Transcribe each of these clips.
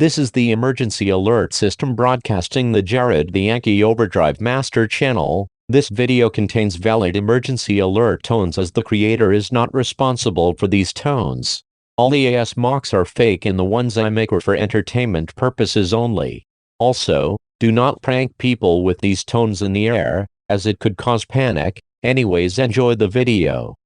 This is the emergency alert system broadcasting the Jared the Yankee Overdrive Master channel. This video contains valid emergency alert tones as the creator is not responsible for these tones. All EAS mocks are fake and the ones I make are for entertainment purposes only. Also, do not prank people with these tones in the air, as it could cause panic. Anyways, enjoy the video.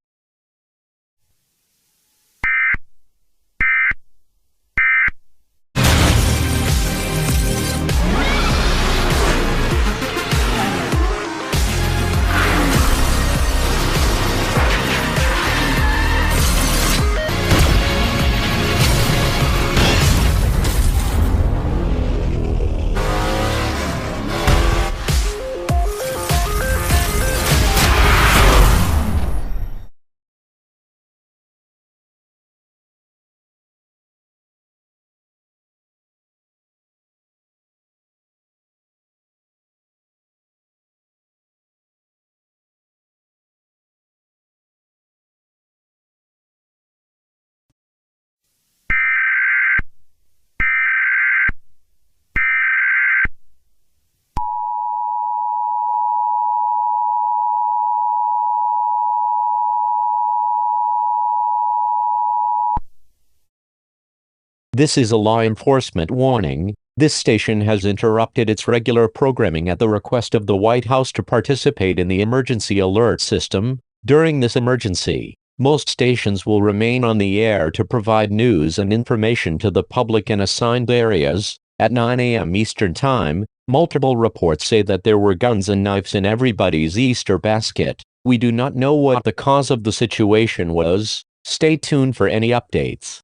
This is a law enforcement warning. This station has interrupted its regular programming at the request of the White House to participate in the emergency alert system. During this emergency, most stations will remain on the air to provide news and information to the public in assigned areas. At 9 a.m. Eastern Time, multiple reports say that there were guns and knives in everybody's Easter basket. We do not know what the cause of the situation was. Stay tuned for any updates.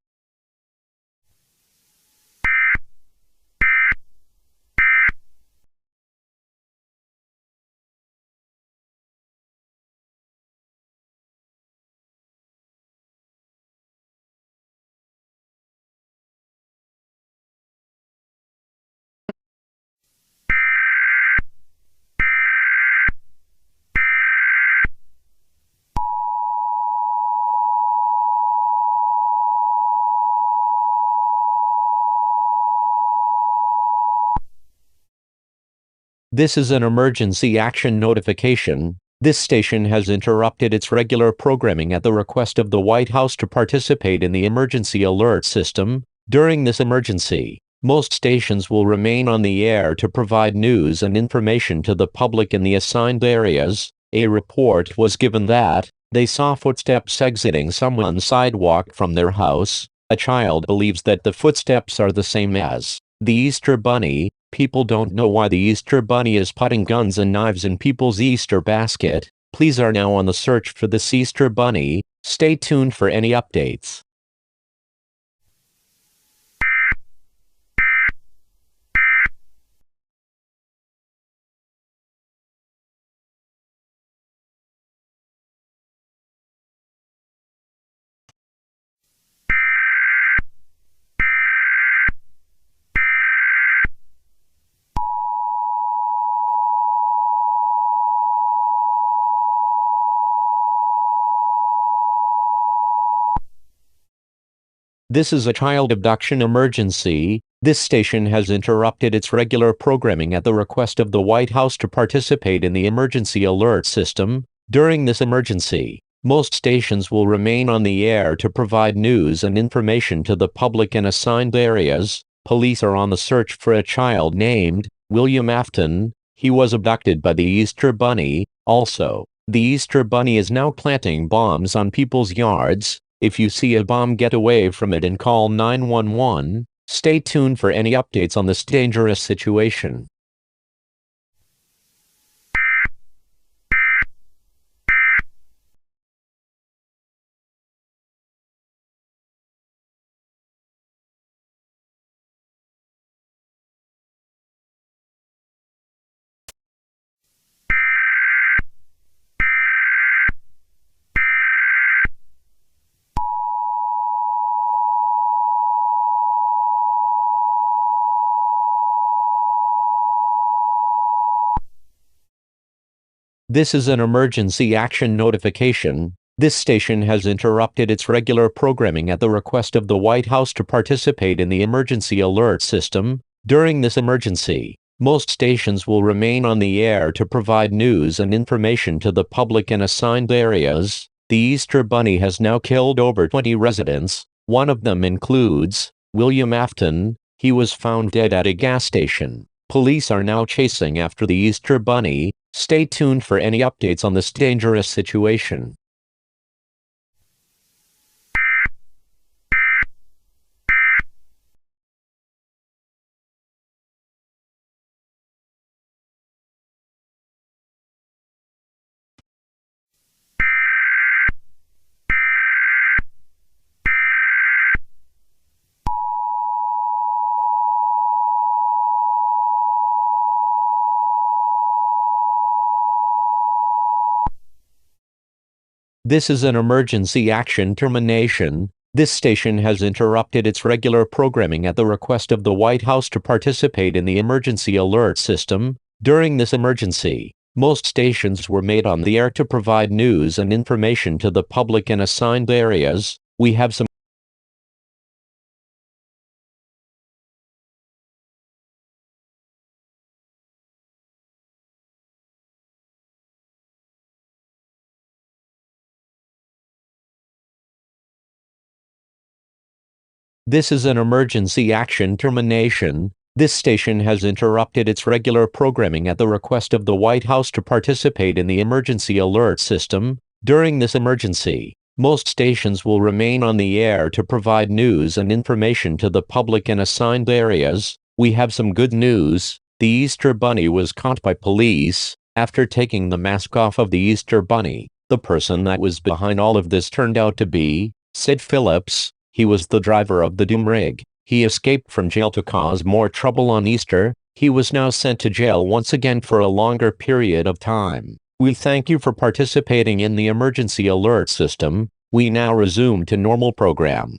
This is an emergency action notification. This station has interrupted its regular programming at the request of the White House to participate in the emergency alert system. During this emergency, most stations will remain on the air to provide news and information to the public in the assigned areas. A report was given that they saw footsteps exiting someone's sidewalk from their house. A child believes that the footsteps are the same as the Easter Bunny. People don't know why the Easter Bunny is putting guns and knives in people's Easter basket. Police are now on the search for this Easter Bunny. Stay tuned for any updates. This is a child abduction emergency. This station has interrupted its regular programming at the request of the White House to participate in the emergency alert system. During this emergency, most stations will remain on the air to provide news and information to the public in assigned areas. Police are on the search for a child named William Afton. He was abducted by the Easter Bunny. Also, the Easter Bunny is now planting bombs on people's yards. If you see a bomb, get away from it and call 911. Stay tuned for any updates on this dangerous situation. This is an emergency action notification. This station has interrupted its regular programming at the request of the White House to participate in the emergency alert system. During this emergency, most stations will remain on the air to provide news and information to the public in assigned areas. The Easter Bunny has now killed over 20 residents. One of them includes William Afton. He was found dead at a gas station. Police are now chasing after the Easter Bunny. Stay tuned for any updates on this dangerous situation. This is an emergency action termination. This station has interrupted its regular programming at the request of the White House to participate in the emergency alert system. During this emergency, most stations were made on the air to provide news and information to the public in assigned areas. We have some This is an emergency action termination. This station has interrupted its regular programming at the request of the White House to participate in the emergency alert system. During this emergency, most stations will remain on the air to provide news and information to the public in assigned areas. We have some good news. The Easter Bunny was caught by police. After taking the mask off of the Easter Bunny, the person that was behind all of this turned out to be Sid Phillips. He was the driver of the Doom rig. He escaped from jail to cause more trouble on Easter. He was now sent to jail once again for a longer period of time. We thank you for participating in the emergency alert system. We now resume to normal program.